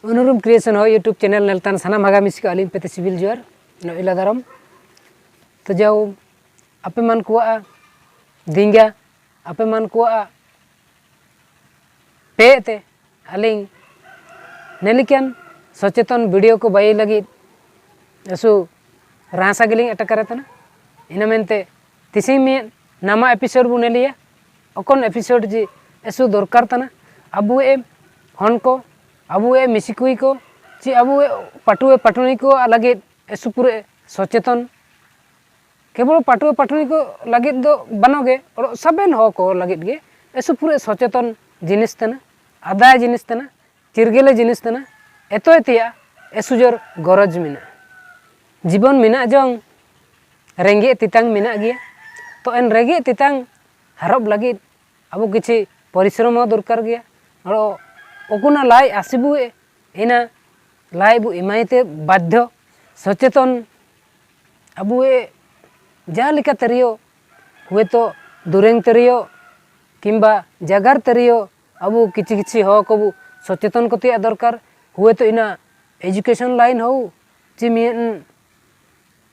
अनुरूम creation हो YouTube channel नेलतान सानाम हागा miss को Alim पेते civil जुआर नो इला दारम तो जाओ आपे मन कुआ दिंगा आपे मन कुआ पेते अलिंग नेलिकन सचेतन वीडियो को बाई लगी असु रासा गिलिंग अटकरतना इन मेनते तिसिंग में नामा एपिसोड बु नेलिया अकोन एपिसोड जी एसु दरकार तना अबु ए हन को अबु ए मिसिकुई को ची अबु ए पाटुए पाटुनी को लगे एसु पूरे सचेतन केवल पाटुए पाटुनी को लगे दो बनोगे और सबेन हो को लगे गे एसु पूरे सचेतन जिनिस तना आदाय जिनिस तना चिरगेले जिनिस तना एतो एतिया एसुजोर गरज मिना जीवन मिना जंग रेंगे तितांग मिना गया तो एन रेंगे तितांग हरब लगे अब किसी परिश्रम दरकार गया और ओकुना लाई आसिबु एना लाई बु इमाइते बाध्य सचेतन अबु ए जहाँ लिखा तरियो हुए तो दुरेंग तरियो किंबा जगार तरियो अबु किछि किछि हो कबु सचेतन को तिया दरकार हुए तो इना एजुकेशन लाइन हो ची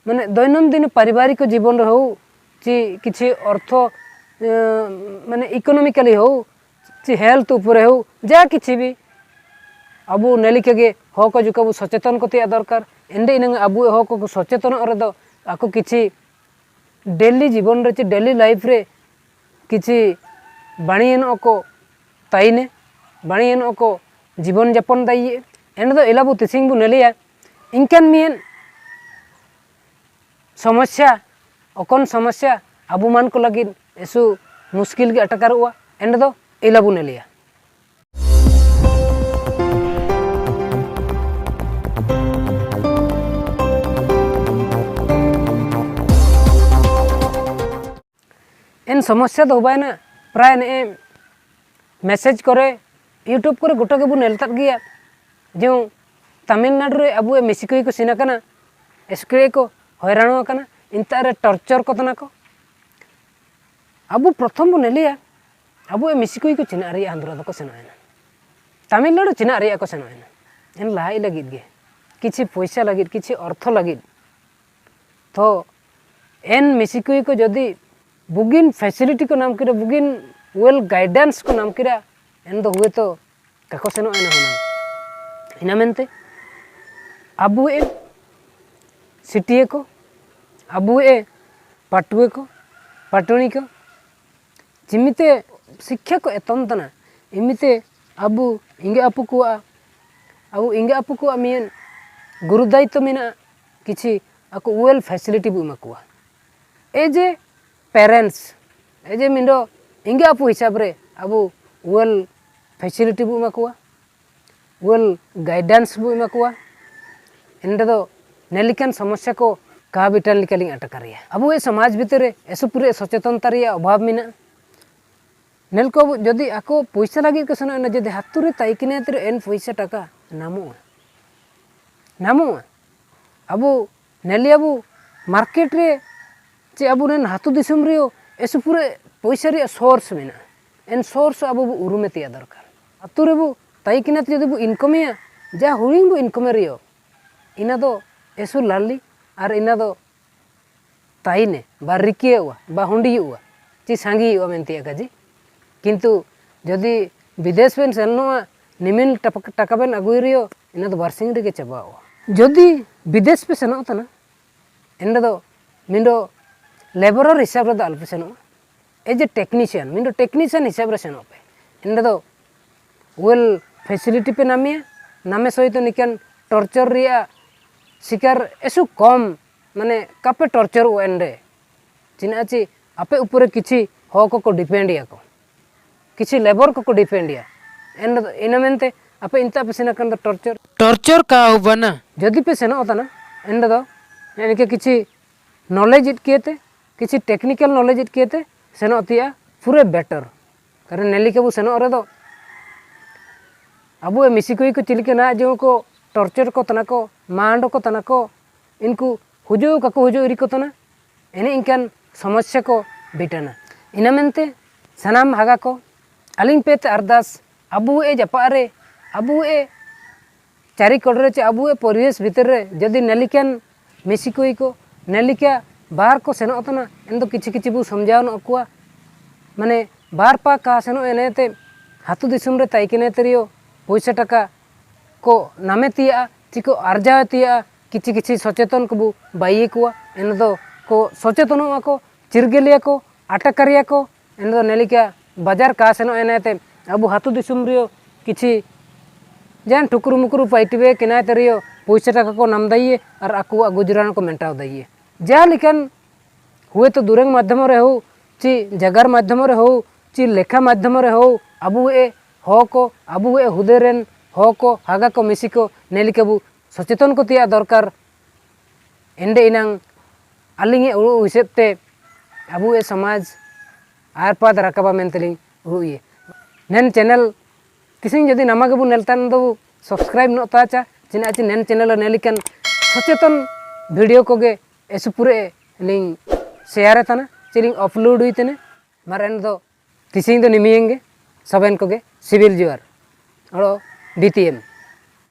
माने दैनंदिन पारिवारिक जीवन हो ची किछि अर्थ माने इकोनॉमिकली हो ची हेल्थ ऊपर हो जा किछि भी अबु नेलिके गे हो को जुकबु सचेतन को तिया दरकार एंडे इन अबु हो को सचेतन और दो आको किछि डेली जीवन रे ची डेली लाइफ रे किछि बाणीन को ताइने बाणीन को जीवन यापन दाइए एंड दो इलाबु तिसिंग बु नेलिया इनकन मियन समस्या अकन समस्या अबु मान को लगी एसु मुश्किल के अटकार हुआ एंड दो इलाबु नेलिया एन समस्या दो बाय ना प्राय ने मैसेज करे यूट्यूब करे गोटा के बु नेलतात गया जो तमिलनाडु रे अबु ए मिसिकुई को सिना कना एसके को हैरानो कना इंता रे टॉर्चर को तना को अबु प्रथम बु नेलिया अबु ए मिसिकुई को चिना रे आंध्र दको सेनायना तमिलनाडु चिना रे को सेनायना एन लाई लगित गे किछि पैसा लगित किछि अर्थ लगित तो एन मिसिकुई को जदी बुगिन फैसिलिटी को नाम किरा बुगिन वेल गाइडेंस को नाम किरा एन दो हुए तो काको सेनो आना होना इना मेनते अबु ए सिटिए को अबु ए पाटुए को पाटुनी को जिमिते शिक्षा को एतंतना इमिते अबु इंगे अपु को अबु इंगे अपु को मियन गुरुदायित्व मिना किछि आको वेल फैसिलिटी बु मकुआ एजे पेरेंट्स एजे मिंडो इंगे अपु हिसाब रे अबु वेल फैसिलिटी बु मकुआ वेल गाइडेंस बु मकुआ एंडे दो नेलिकन समस्या को का बिटन लिकलिंग अटकारिया अबु ए समाज भीतर एसु पूरे सचेतनता रिया अभाव मिना नेल को जदि आको पैसा लगी के सनो न जदि हातुरे ताइकिने तिर एन पैसा टाका नामो अबु नेली अबु मार्केट रे चे अबु नेन हातु दिसम रियो एसु पूरे पैसा रे सोर्स मिना एन सोर्स अबु उरुमे तिया दरकार हातुरे बु ताइकिने जदि बु इनकमिया जा हुरिंग बु इनकमे रियो इना दो एसु लाली और इना दो ताइने बा रिकिए हुआ बा हुंडी हुआ ची सांगी हुआ मेनती काजी किंतु जदि विदेश बेन सेनोआ निमिल टाका बेन अगुई रियो इना दो बारसिंग रे के चबा हुआ जदि विदेश पे सेनो तना एंडे दो मिंडो लेबरर हिसाब रे दाल पे सेनो एज ए टेक्नीशियन मिंडो टेक्नीशियन हिसाब रे सेनो पे एंडे दो वेल फैसिलिटी पे नामिया नामे सहित निकन टॉर्चर रिया शिकार एसु कम माने कापे टॉर्चर एंडे चिनाची आपे ऊपर किछि हो को डिपेंड या को किछि लेबर को डिपेंड या एंड इना मेनते आपे इंता पे सेना कन टॉर्चर का होबना जदि पे सेना होता ना एंड दो यानी कि किछि नॉलेज इट किएते किछि टेक्निकल नॉलेज इट किएते सेना अतिया पूरे बेटर कारण नेली के बु सेना रे दो अबु ए मिसिकुई को चिलिके ना जो को टॉर्चर को तना को मांड को तना को इनको हुजू काको हुजू इरी को तना एने इनकन समस्या को बिटना इना मेनते सनाम हागा को अलिंग पेते अरदास अबु ए जपारे अबु ए चारि कड़े चे अब परिवेश भितर जदि नेलिकान मिसिकुई को नेलिका बाहर को सेनोतना एन किछि किछि बु समझाव नकुआ माने बाहर पा का सेनो एनेते हातु दिसुम रे ताइकेने तरियो पैसा टाका को नामे तिया चिको अर्जा तिया किछि किछि सचेतन को बु बाइये कुआ एन दो को सचेतन को चिरगेलिया को आटकारिया को एन दो नेलिका बाजार का सेनो एनेते अब हातु दिसुम रियो किछि जान ठुकुरु मुकुरु पाइटिबे किनाय तरियो पैसा टाका को नाम दाइए और आकुआ गुजरान को मेंटाव दाइए जहाँ लिखन हुए तो दूरंग माध्यम रे हो ची जगार माध्यम रे हो ची लेखा माध्यम रे हो अबु ए हो को अबु ए हुदेरेन हो को हागा को मिसी को नेलिकाबु सचेतन को तिया दरकार एंडे इनांग अलिंगे उड़ू हिसेबते अबु ए समाज आर पाद राकाबा मेंतलिंग उड़ुए नेन चैनल किसी जदि नामा गेबु नेलतान दो सब्सक्राइब न ताचा चिना ची नेन चैनल नेलिकन सचेतन वीडियो कोगे ऐसे पूरे लिंग शेयर तना चिलिंग अपलोड हुई तेने मारेन दो किसी तो निमियेंगे सबन कोगे सिविल जुआर और बीटीएम